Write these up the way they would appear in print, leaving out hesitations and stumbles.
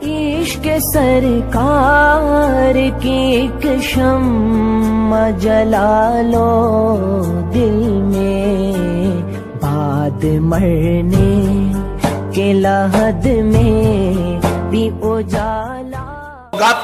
عشق سرکار کی ایک شمع جلا لو دل میں، بعد مرنے کے لحد میں بھی اجالا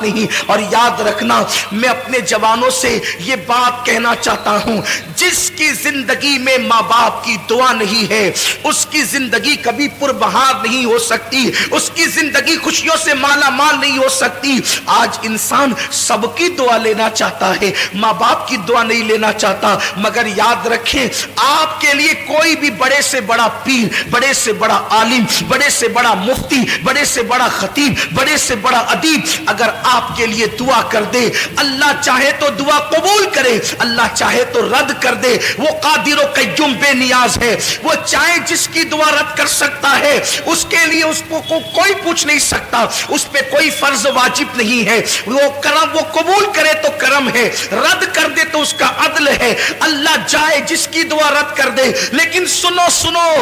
نہیں۔ اور یاد رکھنا، میں اپنے جوانوں سے یہ بات کہنا چاہتا ہوں، جس کی زندگی میں ماں باپ کی دعا نہیں ہے اس کی زندگی کبھی پربہار نہیں ہو سکتی، اس کی زندگی خوشیوں سے مالا مال نہیں ہو سکتی۔ آج انسان سب کی دعا لینا چاہتا ہے، ماں باپ کی دعا نہیں لینا چاہتا، مگر یاد رکھیں آپ کے لیے کوئی بھی بڑے سے بڑا پیر، بڑے سے بڑا عالم، بڑے سے بڑا مفتی، بڑے سے بڑا خطیب، بڑے سے بڑا ادیب اگر آپ کے لیے دعا کر دے، اللہ چاہے تو دعا قبول کرے، اللہ چاہے تو رد کر دے۔ وہ قادر و قیوم بے نیاز ہے، وہ چاہے جس کی دعا رد کر سکتا ہے، اس کے لیے اس کو کوئی پوچھ نہیں سکتا، اس پہ کوئی فرض واجب نہیں ہے۔ وہ کرم، وہ قبول کرے تو کرم ہے، رد کر دے تو اس کا عدل ہے۔ اللہ چاہے جس کی دعا رد کر دے، لیکن سنو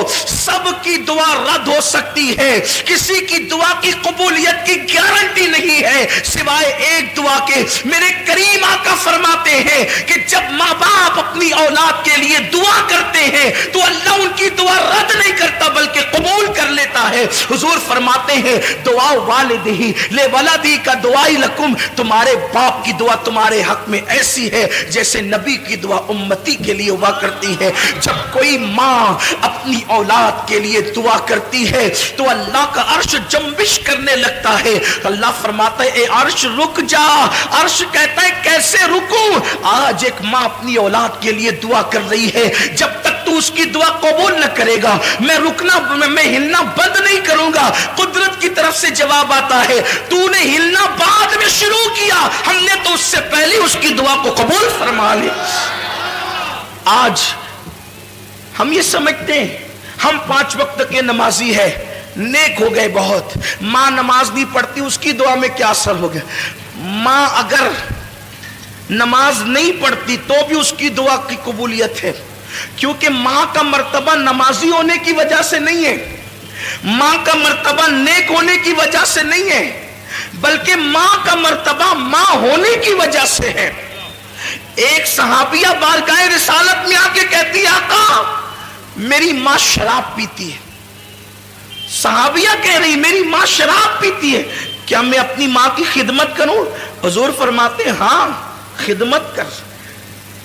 سب کی دعا رد ہو سکتی ہے، کسی کی دعا کی قبولیت کی گارنٹی نہیں ہے سوائے ایک دعا کے۔ میرے کریم آقا فرماتے ہیں کہ جب ماں باپ اپنی اولاد کے لیے دعا کرتے ہیں تو اللہ ان کی دعا رد نہیں کرتا بلکہ قبول کر لیتا ہے۔ حضور فرماتے ہیں دعا والدہ لولدہ کا دعائی لکم، تمہارے باپ کی دعا تمہارے حق میں ایسی ہے جیسے نبی کی دعا امتی کے لیے ہوا کرتی ہے۔ جب کوئی ماں اپنی اولاد کے لیے دعا کرتی ہے تو اللہ کا عرش جنبش کرنے لگتا ہے۔ اللہ فرماتا ہے اے عرش رک جا، عرش کہتا ہے کیسے رکوں؟ آج ایک ماں اپنی اولاد کے لیے دعا کر رہی ہے، جب تک تو اس کی دعا قبول نہ کرے گا میں ہلنا بند نہیں کروں گا۔ قدرت کی طرف سے جواب آتا ہے تو نے ہلنا بعد میں شروع کیا، ہم نے تو اس سے پہلے اس کی دعا کو قبول فرما لیا۔ آج ہم یہ سمجھتے ہیں ہم 5 وقت کے نمازی ہیں، نیک ہو گئے بہت، ماں نماز نہیں پڑھتی اس کی دعا میں کیا اثر ہو گیا؟ ماں اگر نماز نہیں پڑھتی تو بھی اس کی دعا کی قبولیت ہے، کیونکہ ماں کا مرتبہ نمازی ہونے کی وجہ سے نہیں ہے، ماں کا مرتبہ نیک ہونے کی وجہ سے نہیں ہے، بلکہ ماں کا مرتبہ ماں ہونے کی وجہ سے ہے۔ ایک صحابیہ بارگاہ رسالت میں آ کے کہتی آقا میری ماں شراب پیتی ہے۔ صحابیہ کہہ رہی میری ماں شراب پیتی ہے، کیا میں اپنی ماں کی خدمت کروں؟ حضور فرماتے ہیں ہاں خدمت کر۔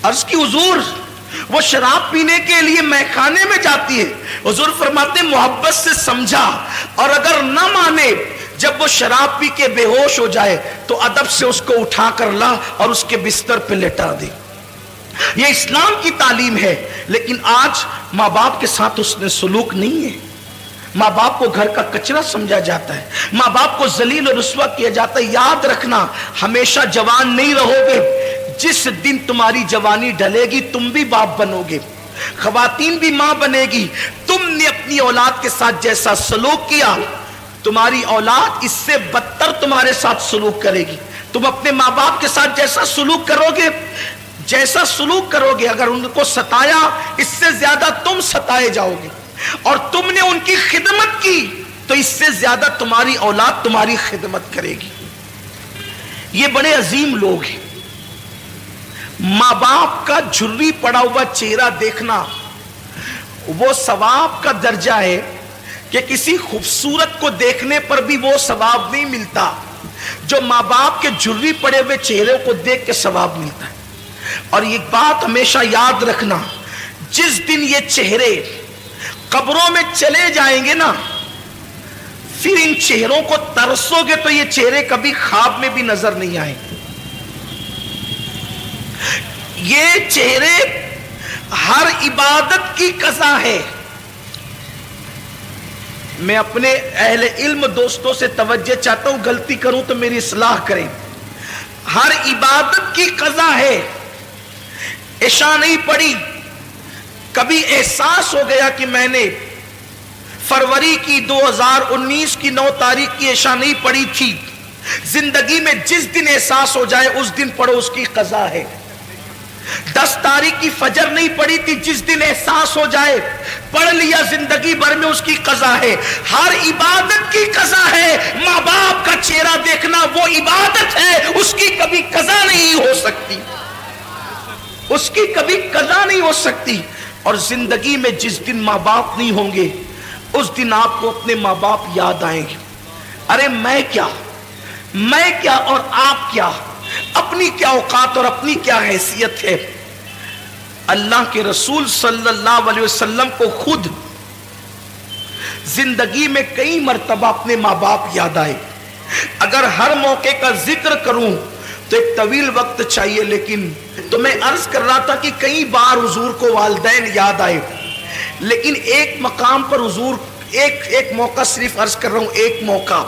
عرض کی حضور وہ شراب پینے کے لیے میخانے میں جاتی ہے، حضور فرماتے ہیں محبت سے سمجھا، اور اگر نہ مانے جب وہ شراب پی کے بے ہوش ہو جائے تو ادب سے اس کو اٹھا کر لا اور اس کے بستر پہ لٹا دے۔ یہ اسلام کی تعلیم ہے، لیکن آج ماں باپ کے ساتھ اس نے سلوک نہیں ہے۔ ماں باپ کو گھر کا کچرا سمجھا جاتا ہے، ماں باپ کو ذلیل اور رسوا کیا جاتا ہے۔ یاد رکھنا ہمیشہ جوان نہیں رہو گے، جس دن تمہاری جوانی ڈھلے گی تم بھی باپ بنو گے، خواتین بھی ماں بنے گی۔ تم نے اپنی اولاد کے ساتھ جیسا سلوک کیا تمہاری اولاد اس سے بدتر تمہارے ساتھ سلوک کرے گی۔ تم اپنے ماں باپ کے ساتھ جیسا سلوک کرو گے اگر ان کو ستایا اس سے زیادہ تم ستائے جاؤ گے، اور تم نے ان کی خدمت کی تو اس سے زیادہ تمہاری اولاد تمہاری خدمت کرے گی۔ یہ بڑے عظیم لوگ ہیں۔ ماں باپ کا جھری پڑا ہوا چہرہ دیکھنا وہ ثواب کا درجہ ہے کہ کسی خوبصورت کو دیکھنے پر بھی وہ ثواب نہیں ملتا جو ماں باپ کے جھری پڑے ہوئے چہرے کو دیکھ کے ثواب ملتا ہے۔ اور یہ بات ہمیشہ یاد رکھنا، جس دن یہ چہرے قبروں میں چلے جائیں گے نا، پھر ان چہروں کو ترسو گے تو یہ چہرے کبھی خواب میں بھی نظر نہیں آئیں گے۔ یہ چہرے ہر عبادت کی قضا ہے۔ میں اپنے اہل علم دوستوں سے توجہ چاہتا ہوں، غلطی کروں تو میری اصلاح کریں۔ ہر عبادت کی قضا ہے۔ عشاء نہیں پڑھی، کبھی احساس ہو گیا کہ میں نے فروری کی 2019 کی 9 تاریخ کی عشاء نہیں پڑھی تھی، زندگی میں جس دن احساس ہو جائے اس دن پڑھو، اس کی قضا ہے۔ 10 تاریخ کی فجر نہیں پڑھی تھی، جس دن احساس ہو جائے پڑھ لیا، زندگی بھر میں اس کی قضا ہے۔ ہر عبادت کی قضا ہے۔ ماں باپ کا اس کی کبھی قضا نہیں ہو سکتی. اور زندگی میں جس دن ماں باپ نہیں ہوں گے اس دن آپ کو اپنے ماں باپ یاد آئیں گے. ارے میں کیا اور آپ کیا, اپنی کیا اوقات اور اپنی کیا حیثیت ہے. اللہ کے رسول صلی اللہ علیہ وسلم کو خود زندگی میں کئی مرتبہ اپنے ماں باپ یاد آئے. اگر ہر موقع کا ذکر کروں تو ایک طویل وقت چاہیے, لیکن تو میں عرض کر رہا تھا کہ کئی بار حضور کو والدین یاد آئے, لیکن ایک مقام پر حضور ایک موقع صرف عرض کر رہا ہوں, ایک موقع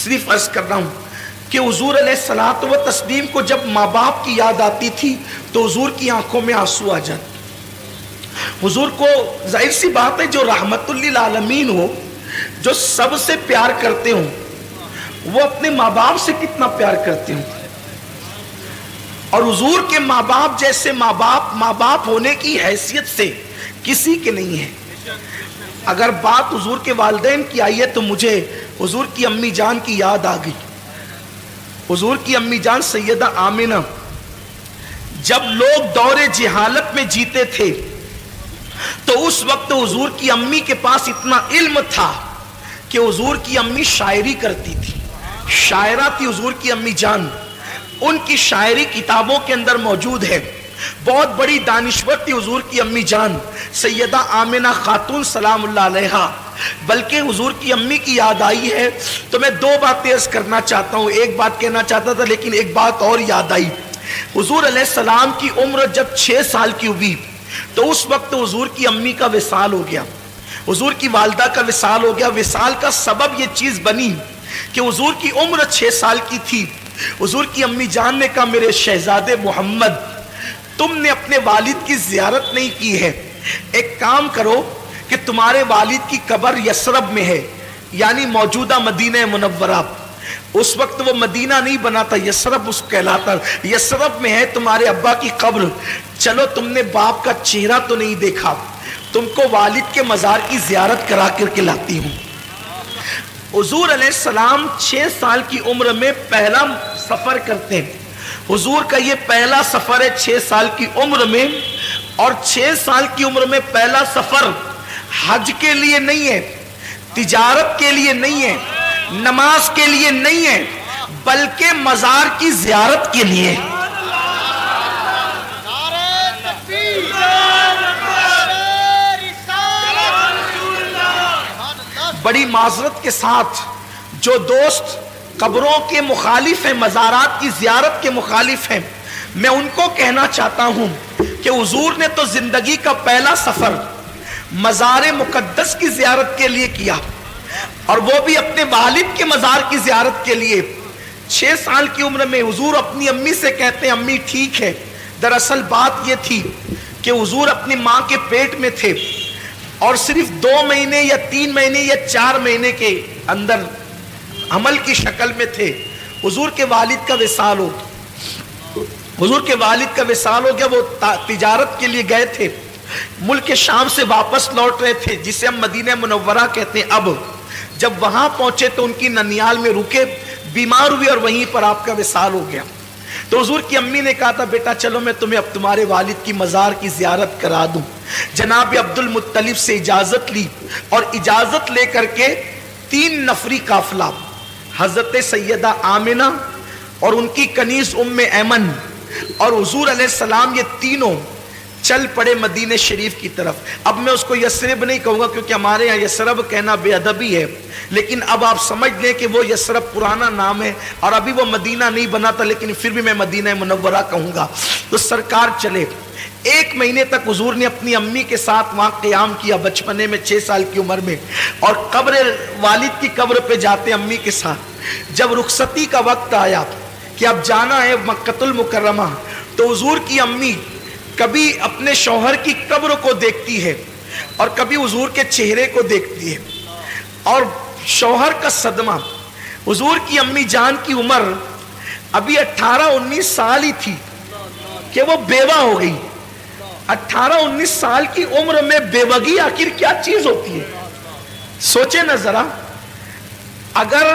صرف عرض کر رہا ہوں کہ حضور علیہ الصلوۃ والتسلیم کو جب ماں باپ کی یاد آتی تھی تو حضور کی آنکھوں میں آنسو آ جاتے. حضور کو ظاہر سی بات ہے, جو رحمت للعالمین ہو, جو سب سے پیار کرتے ہوں, وہ اپنے ماں باپ سے کتنا پیار کرتے ہوں. اور حضور کے ماں باپ جیسے ماں باپ ہونے کی حیثیت سے کسی کے نہیں ہے. اگر بات حضور کے والدین کی آئی ہے تو مجھے حضور کی امی جان کی یاد آ گئی. حضور کی امی جان سیدہ آمنہ جب لوگ دور جہالت میں جیتے تھے تو اس وقت حضور کی امی کے پاس اتنا علم تھا کہ حضور کی امی شاعری کرتی تھی. شاعرہ تھی حضور کی امی جان, ان کی شاعری کتابوں کے اندر موجود ہے. بہت بڑی دانشور تھی حضور کی امی جان سیدہ آمنہ خاتون سلام اللہ علیہا. بلکہ حضور کی امی کی یاد آئی ہے تو میں دو باتیں عرض کرنا چاہتا ہوں. ایک بات کہنا چاہتا تھا لیکن ایک بات اور یاد آئی. حضور علیہ السلام کی عمر جب 6 سال کی ہوئی تو اس وقت حضور کی امی کا وصال ہو گیا, حضور کی والدہ کا وصال ہو گیا. وصال کا سبب یہ چیز بنی کہ حضور کی عمر 6 سال کی تھی. حضور کی امی جان نے کہا میرے شہزادے محمد, تم نے اپنے والد کی زیارت نہیں کی ہے, ایک کام کرو کہ تمہارے والد کی قبر یثرب میں ہے, یعنی موجودہ مدینہ منورہ. اس وقت وہ مدینہ نہیں بنا تھا, یثرب اس کہلاتا. یثرب میں ہے تمہارے ابا کی قبر. چلو تم نے باپ کا چہرہ تو نہیں دیکھا, تم کو والد کے مزار کی زیارت کرا کر کے لاتی ہوں. حضور علیہ السلام 6 سال کی عمر میں پہلا سفر کرتے ہیں. حضور کا یہ پہلا سفر ہے 6 سال کی عمر میں, اور 6 سال کی عمر میں پہلا سفر حج کے لیے نہیں ہے, تجارت کے لیے نہیں ہے, نماز کے لیے نہیں ہے, بلکہ مزار کی زیارت کے لیے. بڑی معذرت کے ساتھ جو دوست قبروں کے مخالف ہیں, مزارات کی زیارت کے مخالف ہیں, میں ان کو کہنا چاہتا ہوں کہ حضور نے تو زندگی کا پہلا سفر مزار مقدس کی زیارت کے لیے کیا, اور وہ بھی اپنے والد کے مزار کی زیارت کے لیے. 6 سال کی عمر میں حضور اپنی امی سے کہتے ہیں امی ٹھیک ہے. دراصل بات یہ تھی کہ حضور اپنی ماں کے پیٹ میں تھے اور صرف 2 مہینے یا 3 مہینے یا 4 مہینے کے اندر عمل کی شکل میں تھے. حضور کے والد کا وصال ہو گیا. وہ تجارت کے لیے گئے تھے, ملک شام سے واپس لوٹ رہے تھے جسے ہم مدینہ منورہ کہتے ہیں. اب جب وہاں پہنچے تو ان کی ننیال میں رکے, بیمار ہوئے اور وہیں پر آپ کا وصال ہو گیا. تو حضور کی امی نے کہا تھا بیٹا چلو میں تمہیں اب تمہارے والد کی مزار کی زیارت کرا دوں. جناب عبد المطلب سے اجازت لی, اور اجازت لے کر کے 3 نفری قافلہ حضرت سیدہ آمنہ اور ان کی کنیز ام ایمن اور حضور علیہ السلام, یہ تینوں چل پڑے مدینہ شریف کی طرف. اب میں اس کو یثرب نہیں کہوں گا کیونکہ ہمارے یہاں یثرب کہنا بے ادبی ہے, لیکن اب آپ سمجھ لیں کہ وہ یثرب پرانا نام ہے اور ابھی وہ مدینہ نہیں بنا تھا, لیکن پھر بھی میں مدینہ منورہ کہوں گا. تو سرکار چلے. 1 مہینے تک حضور نے اپنی امی کے ساتھ وہاں قیام کیا بچپنے میں 6 سال کی عمر میں, اور قبر والد کی قبر پہ جاتے امی کے ساتھ. جب رخصتی کا وقت آیا کہ اب جانا ہے مکہ المکرمہ, تو حضور کی امی کبھی اپنے شوہر کی قبر کو دیکھتی ہے اور کبھی حضور کے چہرے کو دیکھتی ہے, اور شوہر کا صدمہ. حضور کی امی جان کی عمر ابھی 18-19 سال ہی تھی کہ وہ بیوہ ہو گئی. 18-19 سال کی عمر میں بیوگی آخر کیا چیز ہوتی ہے؟ سوچیں نا ذرا. اگر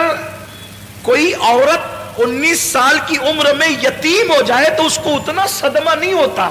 کوئی عورت 19 سال کی عمر میں یتیم ہو جائے تو اس کو اتنا صدمہ نہیں ہوتا,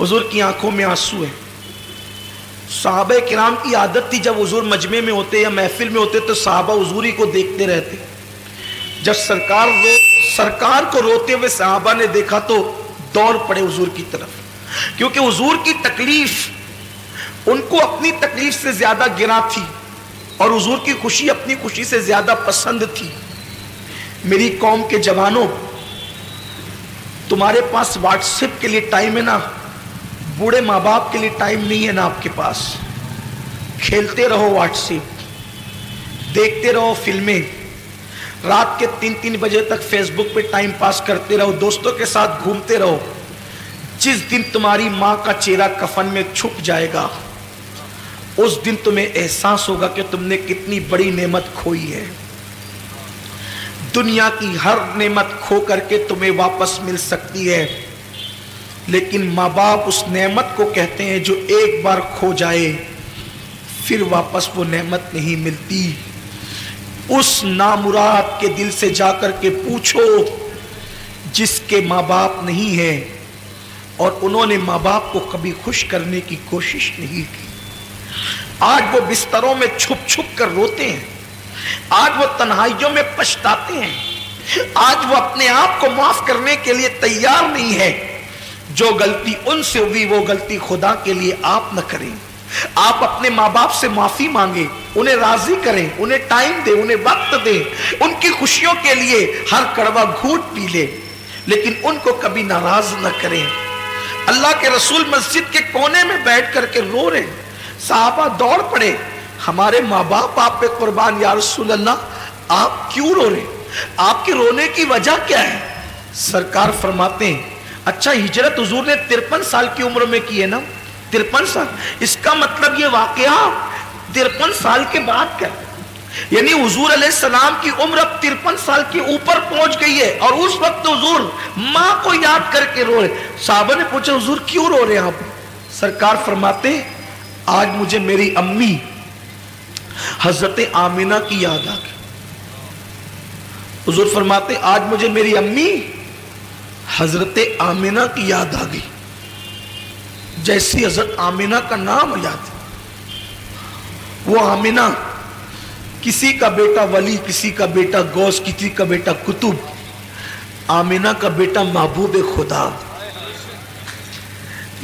حضور کی آنکھوں میں آنسو ہیں. صحابہ کرام کی عادت تھی جب حضور مجمع میں ہوتے یا محفل میں ہوتے تو صحابہ حضور ہی کو دیکھتے رہتے. جب سرکار کو روتے ہوئے صحابہ نے دیکھا تو دوڑ پڑے حضور کی طرف, کیونکہ حضور کی تکلیف ان کو اپنی تکلیف سے زیادہ گراں تھی اور حضور کی خوشی اپنی خوشی سے زیادہ پسند تھی. میری قوم کے جوانوں, تمہارے پاس واٹس ایپ کے لیے ٹائم ہے نا, بوڑھے ماں باپ کے لیے ٹائم نہیں ہے نا آپ کے پاس. کھیلتے رہو واٹس ایپ, دیکھتے رہو فلمیں, رات کے 3 بجے تک فیس بک پہ ٹائم پاس کرتے رہو, دوستوں کے ساتھ گھومتے رہو. جس دن تمہاری ماں کا چہرہ کفن میں چھپ جائے گا اس دن تمہیں احساس ہوگا کہ تم نے کتنی بڑی نعمت کھوئی ہے. دنیا کی ہر نعمت کھو کر کے تمہیں واپس مل سکتی ہے, لیکن ماں باپ اس نعمت کو کہتے ہیں جو ایک بار کھو جائے پھر واپس وہ نعمت نہیں ملتی. اس نامراد کے دل سے جا کر کے پوچھو جس کے ماں باپ نہیں ہیں اور انہوں نے ماں باپ کو کبھی خوش کرنے کی کوشش نہیں کی. آج وہ بستروں میں چھپ چھپ کر روتے ہیں, آج وہ تنہائیوں میں پچھتاتے ہیں, آج وہ اپنے آپ کو معاف کرنے کے لیے تیار نہیں ہے. جو غلطی ان سے ہوئی وہ غلطی خدا کے لیے آپ نہ کریں. آپ اپنے ماں باپ سے معافی مانگیں, انہیں راضی کریں, انہیں ٹائم دیں, انہیں وقت دیں, ان کی خوشیوں کے لیے ہر کڑوا گھونٹ پی لیں, لیکن ان کو کبھی ناراض نہ کریں. اللہ کے رسول مسجد کے کونے میں بیٹھ کر کے رو رہے, صحابہ دوڑ پڑے, ہمارے ماں باپ آپ پہ قربان, یا رسول اللہ آپ کیوں رو رہے, آپ کے رونے کی وجہ کیا ہے؟ سرکار فرماتے ہیں اچھا ہجرت حضور نے 53 سال کی عمر میں کی ہے نا, 53 سال, اس کا مطلب یہ واقعہ 53 سال کے بعد کا, یعنی حضور علیہ السلام کی عمر اب 53 سال کے اوپر پہنچ گئی ہے اور اس وقت حضور ماں کو یاد کر کے رو رہے. صحابہ نے پوچھا حضور کیوں رو رہے ہیں آپ؟ سرکار فرماتے ہیں آج مجھے میری امی حضرت آمینہ کی یاد آ گئی. حضور فرماتے ہیں آج مجھے میری امی حضرت آمینہ کی یاد آ گئی. جیسی حضرت آمینہ کا نام یاد, وہ آمینہ کسی کا بیٹا ولی, کسی کا بیٹا غوث, کسی کا بیٹا قطب, آمینہ کا بیٹا محبوب خدا.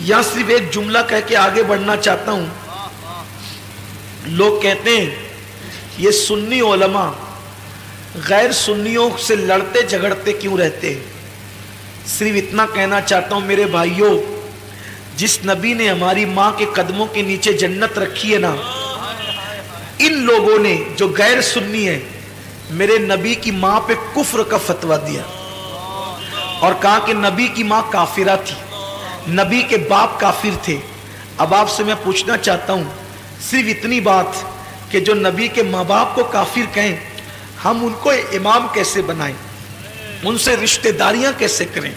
یا صرف ایک جملہ کہہ کے آگے بڑھنا چاہتا ہوں. لوگ کہتے ہیں یہ سنی علماء غیر سنیوں سے لڑتے جھگڑتے کیوں رہتے ہیں. صرف اتنا کہنا چاہتا ہوں میرے بھائیوں, جس نبی نے ہماری ماں کے قدموں کے نیچے جنت رکھی ہے نا, ان لوگوں نے جو غیر سنی ہیں میرے نبی کی ماں پہ کفر کا فتویٰ دیا اور کہا کہ نبی کی ماں کافرہ تھی, نبی کے باپ کافر تھے. اب آپ سے میں پوچھنا چاہتا ہوں صرف اتنی بات کہ جو نبی کے ماں باپ کو کافر کہیں, ہم ان کو امام کیسے بنائیں, ان سے رشتہ داریاں کیسے کریں,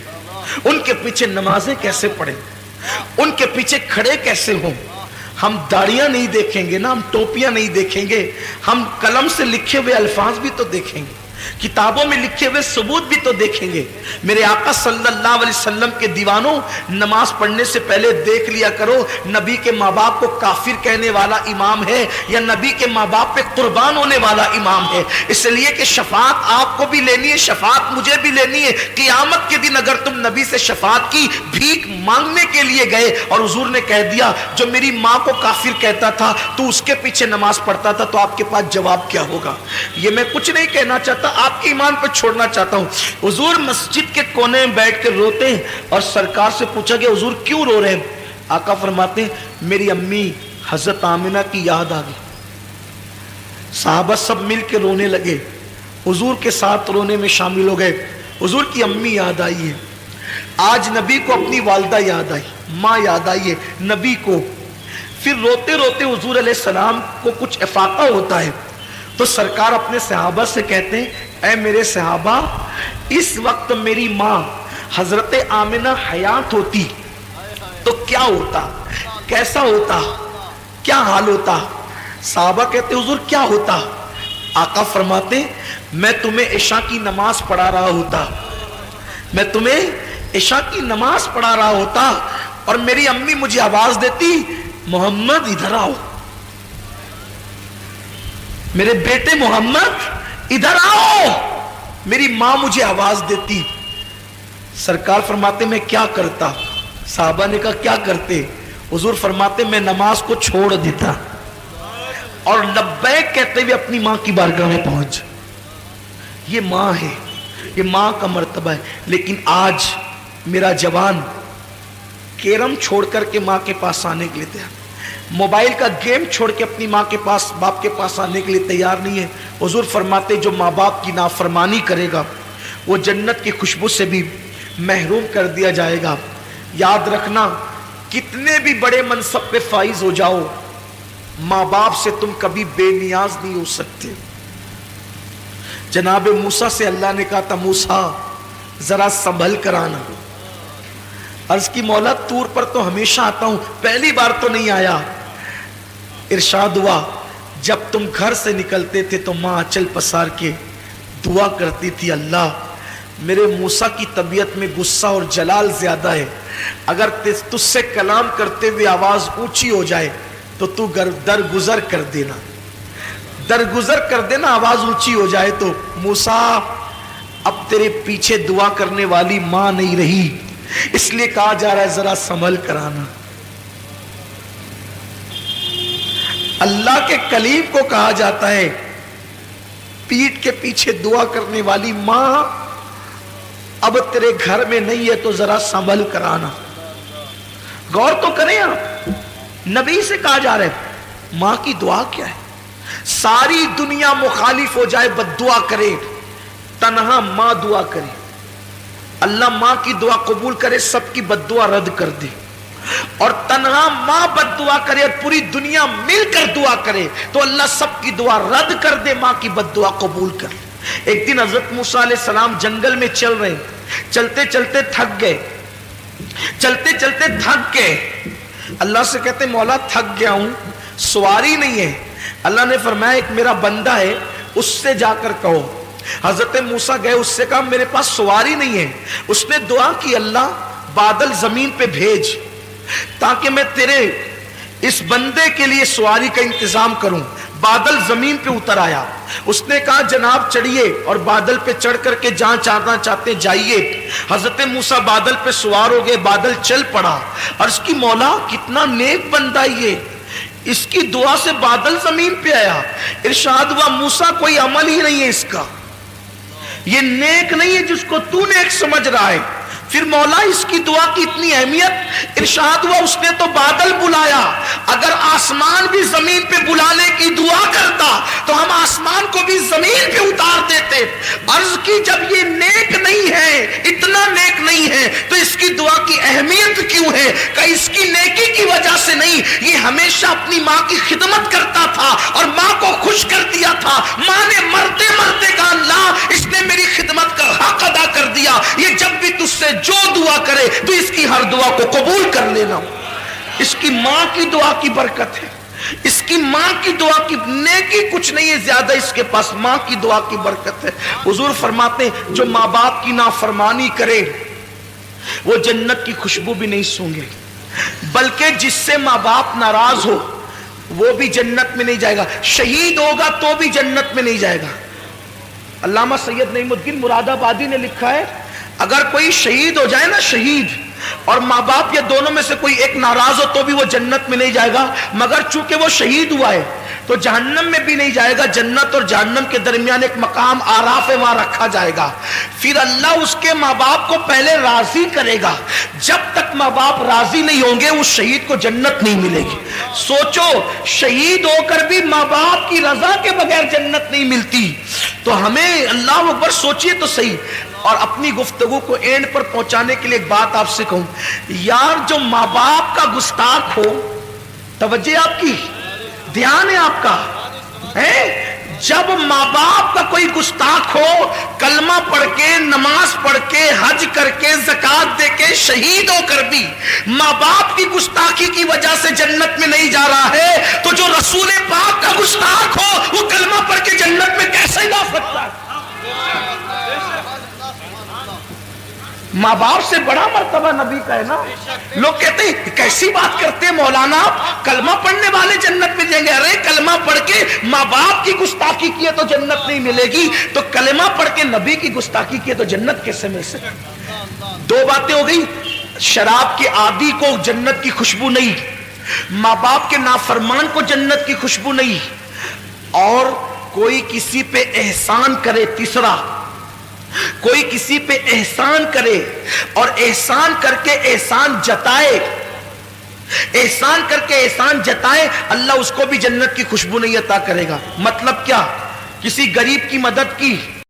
ان کے پیچھے نمازیں کیسے پڑھیں, ان کے پیچھے کھڑے کیسے ہوں. ہم داڑیاں نہیں دیکھیں گے نا, ہم ٹوپیاں نہیں دیکھیں گے, ہم قلم سے لکھے ہوئے الفاظ بھی تو دیکھیں گے, کتابوں میں لکھے ہوئے ثبوت بھی تو دیکھیں گے. میرے آقا صلی اللہ علیہ وسلم کے دیوانوں, نماز پڑھنے سے پہلے دیکھ لیا کرو نبی کے ماں باپ کو کافر کہنے والا امام ہے یا نبی کے ماں باپ پہ قربان ہونے والا امام ہے. اس لیے کہ شفاعت آپ کو بھی لینی ہے, شفاعت مجھے بھی لینی ہے. قیامت کے دن اگر تم نبی سے شفاعت کی بھیک مانگنے کے لیے گئے اور حضور نے کہہ دیا جو میری ماں کو کافر کہتا تھا تو اس کے پیچھے نماز پڑھتا تھا, تو آپ کے پاس جواب کیا ہوگا؟ یہ میں کچھ نہیں کہنا چاہتا, آپ کے ایمان پہ چھوڑنا چاہتا ہوں. حضور مسجد کے کونے میں بیٹھ کے روتے ہیں اور سرکار سے پوچھا کہ حضور کیوں رو رہے ہیں؟ آقا فرماتے ہیں میری امی حضرت آمینہ کی یاد آ گئی. صحابہ سب مل کے رونے لگے, حضور کے ساتھ رونے میں شامل ہو گئے. حضور کی امی یاد آئی ہے, آج نبی کو اپنی والدہ یاد آئی, ماں یاد آئی ہے نبی کو. پھر روتے روتے حضور علیہ السلام کو کچھ افاقہ ہوتا ہے تو سرکار اپنے صحابہ سے کہتے ہیں اے میرے صحابہ, اس وقت میری ماں حضرت آمینہ حیات ہوتی تو کیا ہوتا, کیسا ہوتا, کیا حال ہوتا؟ صحابہ کہتے حضور کیا ہوتا؟ آقا فرماتے میں تمہیں عشاء کی نماز پڑھا رہا ہوتا, میں تمہیں عشاء کی نماز پڑھا رہا ہوتا اور میری امی مجھے آواز دیتی محمد ادھر آؤ، میرے بیٹے محمد ادھر آؤ، میری ماں مجھے آواز دیتی. سرکار فرماتے میں کیا کرتا؟ صحابہ نے کہا کیا کرتے؟ حضور فرماتے میں نماز کو چھوڑ دیتا اور لبیک کہتے ہوئے اپنی ماں کی بارگاہ میں پہنچ. یہ ماں ہے، یہ ماں کا مرتبہ ہے. لیکن آج میرا جوان کیرم چھوڑ کر کے ماں کے پاس آنے کے لیے تیار، موبائل کا گیم چھوڑ کے اپنی ماں کے پاس، باپ کے پاس آنے کے لیے تیار نہیں ہے. حضور فرماتے جو ماں باپ کی نافرمانی کرے گا وہ جنت کی خوشبو سے بھی محروم کر دیا جائے گا. یاد رکھنا، کتنے بھی بڑے منصب پہ فائز ہو جاؤ، ماں باپ سے تم کبھی بے نیاز نہیں ہو سکتے. جناب موسیٰ سے اللہ نے کہا تھا موسیٰ ذرا سنبھل کر آنا. عرض کی مولا طور پر تو ہمیشہ آتا ہوں، پہلی بار تو نہیں آیا. ارشاد ہوا جب تم گھر سے نکلتے تھے تو ماں آنچل پسار کے دعا کرتی تھی اللہ میرے موسیٰ کی طبیعت میں غصہ اور جلال زیادہ ہے، اگر تجھ سے کلام کرتے ہوئے آواز اونچی ہو جائے تو تو درگزر کر دینا، درگزر کر دینا، آواز اونچی ہو جائے تو. موسیٰ اب تیرے پیچھے دعا کرنے والی ماں نہیں رہی، اس لیے کہا جا رہا ہے ذرا سنبھل کر آنا. اللہ کے کلیم کو کہا جاتا ہے پیٹھ کے پیچھے دعا کرنے والی ماں اب تیرے گھر میں نہیں ہے تو ذرا سنبھل کر آنا. غور تو کریں آپ، نبی سے کہا جا رہا ہے ماں کی دعا کیا ہے. ساری دنیا مخالف ہو جائے بد دعا کرے، تنہا ماں دعا کرے، اللہ ماں کی دعا قبول کرے، سب کی بد دعا رد کر دے. اور تنہا ماں بد دعا کرے اور پوری دنیا مل کر دعا کرے تو اللہ سب کی دعا رد کر دے، ماں کی بد دعا قبول کر. ایک دن حضرت موسیٰ علیہ السلام جنگل میں چل رہے، چلتے چلتے تھک گئے، چلتے چلتے تھک گئے. اللہ سے کہتے مولا تھک گیا ہوں، سواری نہیں ہے. اللہ نے فرمایا ایک میرا بندہ ہے اس سے جا کر کہو. حضرت موسیٰ گئے، اس سے کہا میرے پاس سواری نہیں ہے. اس نے دعا کی اللہ بادل زمین پہ بھیج تاکہ میں تیرے اس بندے کے لیے سواری کا انتظام کروں. بادل زمین پہ اتر آیا. اس نے کہا جناب چڑھیے اور بادل پہ چڑھ کر کے جہاں جانا چاہتے جائیے. حضرت موسیٰ بادل پہ سوار ہو گئے، بادل چل پڑا. عرض کی مولا کتنا نیک بندہ یہ، اس کی دعا سے بادل زمین پہ آیا. ارشاد ہوا موسیٰ کوئی عمل ہی نہیں ہے اس کا، یہ نیک نہیں ہے جس کو تو نیک سمجھ رہا ہے. پھر مولا اس کی دعا کی اتنی اہمیت. ارشاد ہوا اس نے تو بادل بلایا، اگر آسمان بھی زمین پہ بلانے کی دعا کرتا تو ہم آسمان کو بھی زمین پہ اتار دیتے. عرض کی جب یہ نیک نہیں ہے، اتنا نیک نہیں ہے تو اس کی دعا کی اہمیت کیوں ہے؟ کہ اس کی نیکی کی وجہ سے نہیں، یہ ہمیشہ اپنی ماں کی خدمت کرتا تھا اور ماں کو خوش کر دیا تھا. ماں نے مرتے مرتے کہا اللہ اس نے میری خدمت کا حق ادا کر دیا، یہ جب بھی تجھ سے جو دعا کرے تو اس کی ہر دعا کو قبول کر لینا. اس کی ماں کی دعا کی برکت ہے، اس کی ماں کی دعا کی نیکی کچھ نہیں ہے زیادہ، اس کے پاس ماں کی دعا کی برکت ہے. حضور فرماتے ہیں جو ماں باپ کی نافرمانی کرے وہ جنت کی خوشبو بھی نہیں سونگے، بلکہ جس سے ماں باپ ناراض ہو وہ بھی جنت میں نہیں جائے گا، شہید ہوگا تو بھی جنت میں نہیں جائے گا. علامہ سید نعیم الدین مراد آبادی نے لکھا ہے اگر کوئی شہید ہو جائے نا، شہید اور ماں باپ یا دونوں میں سے کوئی ایک ناراض ہو تو بھی وہ جنت میں نہیں جائے گا، مگر چونکہ وہ شہید ہوا ہے تو جہنم میں بھی نہیں جائے گا. جنت اور جہنم کے درمیان ایک مقام آراف ہے، وہاں رکھا جائے گا. پھر اللہ اس کے ماں باپ کو پہلے راضی کرے گا، جب تک ماں باپ راضی نہیں ہوں گے اس شہید کو جنت نہیں ملے گی. سوچو شہید ہو کر بھی ماں باپ کی رضا کے بغیر جنت نہیں ملتی تو ہمیں اللہ اکبر سوچئے تو صحیح. اور اپنی گفتگو کو اینڈ پر پہنچانے کے لیے ایک بات آپ سے کہوں یار، جو ماں باپ کا گستاخ ہو، توجہ آپ کی، دھیان ہے آپ کا، جب ماں باپ کا کوئی گستاخ ہو، کلمہ پڑھ کے، نماز پڑھ کے، حج کر کے، زکوٰۃ دے کے، شہید ہو کر بھی ماں باپ کی گستاخی کی وجہ سے جنت میں نہیں جا رہا ہے تو جو رسول پاک کا گستاخ ہو وہ کلمہ پڑھ کے جنت میں کیسے جا سکتا ہے؟ ماں باپ سے بڑا مرتبہ نبی کا ہے نا. لوگ کہتے ہیں کیسی بات کرتے ہیں مولانا, کلمہ پڑھنے والے جنت میں جائیں گے. ارے کلمہ پڑھ کے ماں باپ کی گستاخی کیے تو جنت نہیں ملے گی, تو کلمہ پڑھ کے نبی کی گستاخی کیے تو جنت کیسے مل سکے؟ دو باتیں ہو گئی. شراب کے عادی کو جنت کی خوشبو نہیں, ماں باپ کے نافرمان کو جنت کی خوشبو نہیں, اور کوئی کسی پہ احسان کرے. تیسرا, کوئی کسی پہ احسان کرے اور احسان کر کے احسان جتائے, احسان کر کے احسان جتائے, اللہ اس کو بھی جنت کی خوشبو نہیں عطا کرے گا. مطلب کیا؟ کسی غریب کی مدد کی,